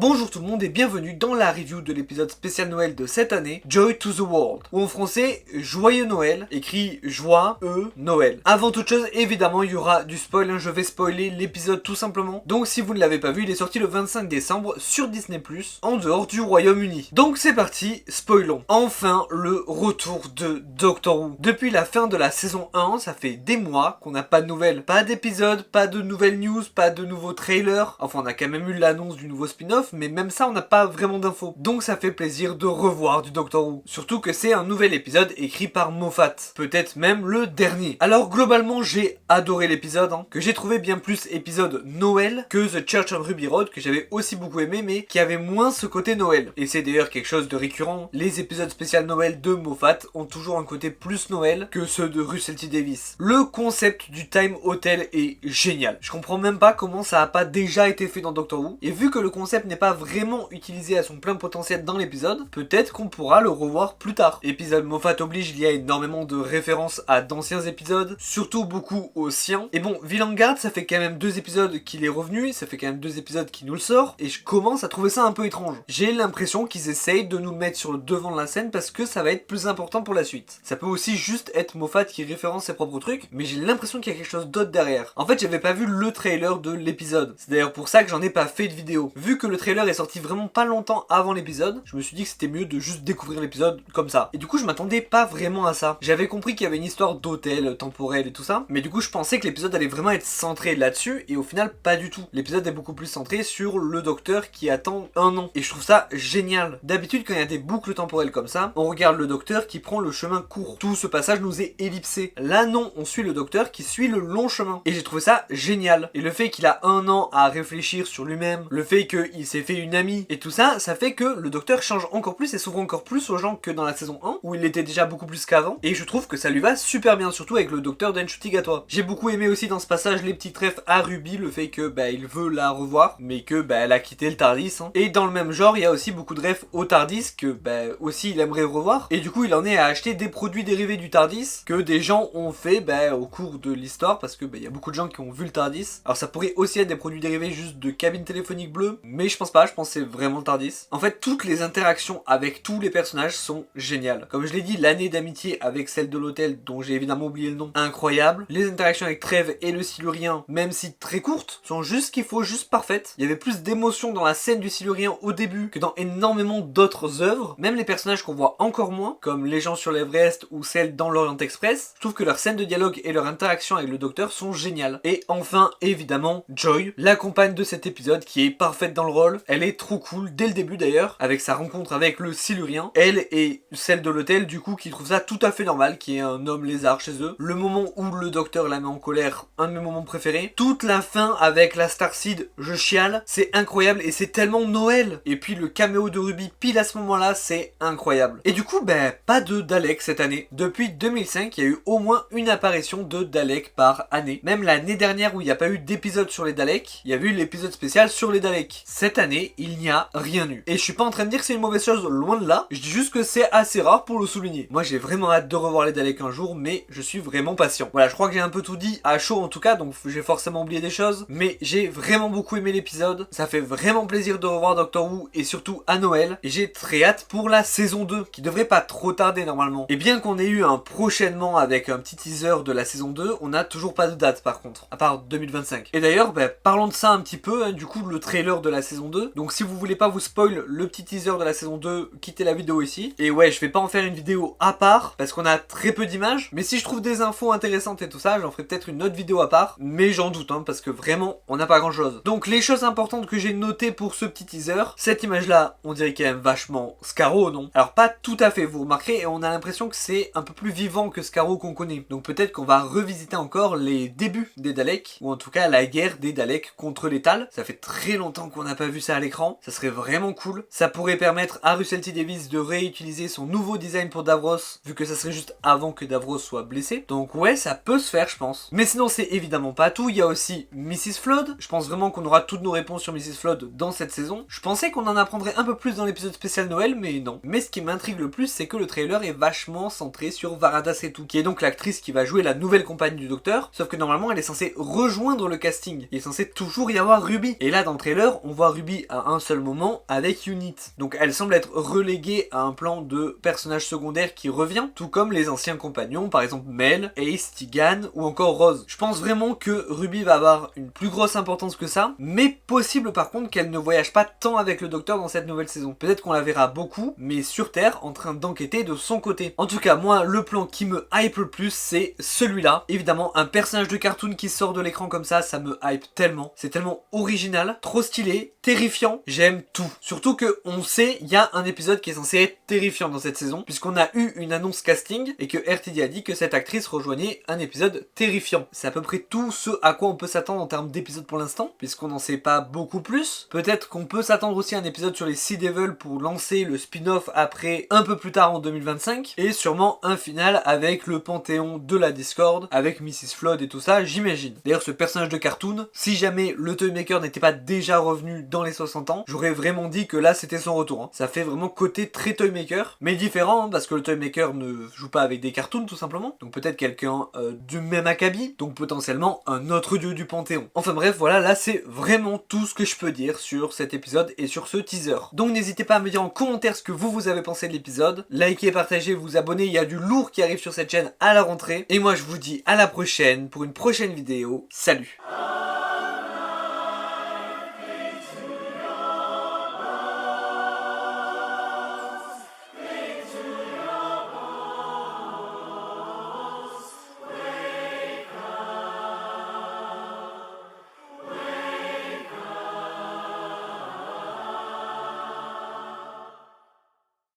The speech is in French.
Bonjour tout le monde et bienvenue dans la review de l'épisode spécial Noël de cette année, Joy to the World, ou en français, Joyeux Noël, écrit Joie, Noël. Avant toute chose, évidemment, il y aura du spoil, je vais spoiler l'épisode tout simplement. Donc si vous ne l'avez pas vu, il est sorti le 25 décembre sur Disney+, en dehors du Royaume-Uni. Donc c'est parti, spoilons. Enfin, le retour de Doctor Who. Depuis la fin de la saison 1, ça fait des mois qu'on n'a pas de nouvelles. Pas d'épisode, pas de nouvelles news, pas de nouveaux trailers. Enfin, on a quand même eu l'annonce du nouveau spin-off, mais même ça on n'a pas vraiment d'infos. Donc ça fait plaisir de revoir du Doctor Who. Surtout que c'est un nouvel épisode écrit par Moffat. Peut-être même le dernier. Alors globalement j'ai adoré l'épisode, que j'ai trouvé bien plus épisode Noël que The Church on Ruby Road, que j'avais aussi beaucoup aimé mais qui avait moins ce côté Noël. Et c'est d'ailleurs quelque chose de récurrent. Les épisodes spécial Noël de Moffat ont toujours un côté plus Noël que ceux de Russell T Davies. Le concept du Time Hotel est génial. Je comprends même pas comment ça a pas déjà été fait dans Doctor Who. Et vu que le concept n'est pas vraiment utilisé à son plein potentiel dans l'épisode, peut-être qu'on pourra le revoir plus tard. Épisode Moffat oblige, il y a énormément de références à d'anciens épisodes, surtout beaucoup aux siens. Et bon, Villain Guard, ça fait quand même 2 épisodes qu'il est revenu, ça fait quand même 2 épisodes qu'il nous le sort, et je commence à trouver ça un peu étrange. J'ai l'impression qu'ils essayent de nous mettre sur le devant de la scène parce que ça va être plus important pour la suite. Ça peut aussi juste être Moffat qui référence ses propres trucs, mais j'ai l'impression qu'il y a quelque chose d'autre derrière. En fait, j'avais pas vu le trailer de l'épisode. C'est d'ailleurs pour ça que j'en ai pas fait de vidéo. Vu que le trailer est sorti vraiment pas longtemps avant l'épisode, je me suis dit que c'était mieux de juste découvrir l'épisode comme ça. Et du coup je m'attendais pas vraiment à ça. J'avais compris qu'il y avait une histoire d'hôtel temporel et tout ça, mais du coup je pensais que l'épisode allait vraiment être centré là-dessus, et au final pas du tout. L'épisode est beaucoup plus centré sur le docteur qui attend un an, et je trouve ça génial. D'habitude quand il y a des boucles temporelles comme ça, on regarde le docteur qui prend le chemin court. Tout ce passage nous est ellipsé. Là non, on suit le docteur qui suit le long chemin. Et j'ai trouvé ça génial. Et le fait qu'il a un an à réfléchir sur lui-même, le fait qu'il s'est fait une amie et tout ça, ça fait que le docteur change encore plus et s'ouvre encore plus aux gens que dans la saison 1 où il était déjà beaucoup plus qu'avant, et je trouve que ça lui va super bien, surtout avec le docteur d'Enchutigatois. J'ai beaucoup aimé aussi dans ce passage les petits trèfles à Ruby, le fait que il veut la revoir mais que elle a quitté le TARDIS, et dans le même genre il y a aussi beaucoup de refs au TARDIS que aussi il aimerait revoir, et du coup il en est à acheter des produits dérivés du TARDIS que des gens ont fait au cours de l'histoire, parce que il y a beaucoup de gens qui ont vu le TARDIS. Alors ça pourrait aussi être des produits dérivés juste de cabine téléphonique bleue, mais je pense pas, je pense que c'est vraiment le TARDIS. En fait, toutes les interactions avec tous les personnages sont géniales. Comme je l'ai dit, l'année d'amitié avec celle de l'hôtel, dont j'ai évidemment oublié le nom, incroyable. Les interactions avec Trèves et le Silurien, même si très courtes, sont juste ce qu'il faut, juste parfaites. Il y avait plus d'émotion dans la scène du Silurien au début que dans énormément d'autres œuvres. Même les personnages qu'on voit encore moins, comme les gens sur l'Everest ou celles dans l'Orient Express, je trouve que leurs scènes de dialogue et leur interaction avec le docteur sont géniales. Et enfin, évidemment, Joy, la compagne de cet épisode, qui est parfaite dans le rôle. Elle est trop cool dès le début d'ailleurs, avec sa rencontre avec le Silurien. Elle et celle de l'hôtel, du coup, qui trouve ça tout à fait normal, qui est un homme lézard chez eux. Le moment où le docteur la met en colère, un de mes moments préférés. Toute la fin avec la Starseed, je chiale, c'est incroyable et c'est tellement Noël. Et puis le caméo de Ruby pile à ce moment-là, c'est incroyable. Et du coup, pas de Dalek cette année. Depuis 2005, il y a eu au moins une apparition de Dalek par année. Même l'année dernière où il n'y a pas eu d'épisode sur les Daleks, il y a eu l'épisode spécial sur les Daleks. Cette année, il n'y a rien eu. Et je suis pas en train de dire que c'est une mauvaise chose, loin de là. Je dis juste que c'est assez rare pour le souligner. Moi, j'ai vraiment hâte de revoir les Daleks un jour, mais je suis vraiment patient. Voilà, je crois que j'ai un peu tout dit, à chaud en tout cas, donc j'ai forcément oublié des choses. Mais j'ai vraiment beaucoup aimé l'épisode. Ça fait vraiment plaisir de revoir Doctor Who, et surtout à Noël. Et j'ai très hâte pour la saison 2, qui devrait pas trop tarder normalement. Et bien qu'on ait eu un prochainement avec un petit teaser de la saison 2, on n'a toujours pas de date par contre, à part 2025. Et d'ailleurs, parlons de ça un petit peu, du coup le trailer de la saison 2. Donc si vous voulez pas vous spoil le petit teaser de la saison 2, quittez la vidéo ici. Et ouais, je vais pas en faire une vidéo à part, parce qu'on a très peu d'images. Mais si je trouve des infos intéressantes et tout ça, j'en ferai peut-être une autre vidéo à part. Mais j'en doute, parce que vraiment, on n'a pas grand chose. Donc les choses importantes que j'ai notées pour ce petit teaser, cette image là, on dirait qu'elle est vachement Scarrow, non? Alors pas tout à fait, vous remarquerez, et on a l'impression que c'est un peu plus vivant que Scarrow qu'on connaît. Donc peut-être qu'on va revisiter encore les débuts des Daleks, ou en tout cas la guerre des Daleks contre les Tal. Ça fait très longtemps qu'on n'a pas vu ça à l'écran, ça serait vraiment cool. Ça pourrait permettre à Russell T Davies de réutiliser son nouveau design pour Davros, vu que ça serait juste avant que Davros soit blessé. Donc ouais, ça peut se faire je pense. Mais sinon c'est évidemment pas tout, il y a aussi Mrs. Flood. Je pense vraiment qu'on aura toutes nos réponses sur Mrs. Flood dans cette saison. Je pensais qu'on en apprendrait un peu plus dans l'épisode spécial Noël, mais non. Mais ce qui m'intrigue le plus, c'est que le trailer est vachement centré sur Varada Setu, qui est donc l'actrice qui va jouer la nouvelle compagne du docteur, sauf que normalement elle est censée rejoindre le casting. Il est censé toujours y avoir Ruby. Et là dans le trailer, on voit Ruby Ruby à un seul moment avec Unit. Donc elle semble être reléguée à un plan de personnage secondaire qui revient, tout comme les anciens compagnons, par exemple Mel, Ace, Tigan ou encore Rose. Je pense vraiment que Ruby va avoir une plus grosse importance que ça, mais possible par contre qu'elle ne voyage pas tant avec le docteur dans cette nouvelle saison. Peut-être qu'on la verra beaucoup, mais sur Terre, en train d'enquêter de son côté. En tout cas, moi, le plan qui me hype le plus, c'est celui-là. Évidemment, un personnage de cartoon qui sort de l'écran comme ça me hype tellement. C'est tellement original, trop stylé, terrifiant, j'aime tout. Surtout que on sait, il y a un épisode qui est censé être terrifiant dans cette saison, puisqu'on a eu une annonce casting et que RTD a dit que cette actrice rejoignait un épisode terrifiant. C'est à peu près tout ce à quoi on peut s'attendre en termes d'épisodes pour l'instant, puisqu'on n'en sait pas beaucoup plus. Peut-être qu'on peut s'attendre aussi à un épisode sur les Sea Devils pour lancer le spin-off après, un peu plus tard en 2025, et sûrement un final avec le panthéon de la Discord, avec Mrs. Flood et tout ça, j'imagine. D'ailleurs, ce personnage de cartoon, si jamais le Toymaker n'était pas déjà revenu dans les 60 ans, j'aurais vraiment dit que là c'était son retour. Hein. Ça fait vraiment côté très Toymaker, mais différent, hein, parce que le Toymaker ne joue pas avec des cartoons tout simplement, donc peut-être quelqu'un du même acabit, donc potentiellement un autre dieu du panthéon. Enfin bref, voilà, là c'est vraiment tout ce que je peux dire sur cet épisode et sur ce teaser. Donc n'hésitez pas à me dire en commentaire ce que vous avez pensé de l'épisode, likez, partagez, vous abonnez, il y a du lourd qui arrive sur cette chaîne à la rentrée, et moi je vous dis à la prochaine pour une prochaine vidéo, salut.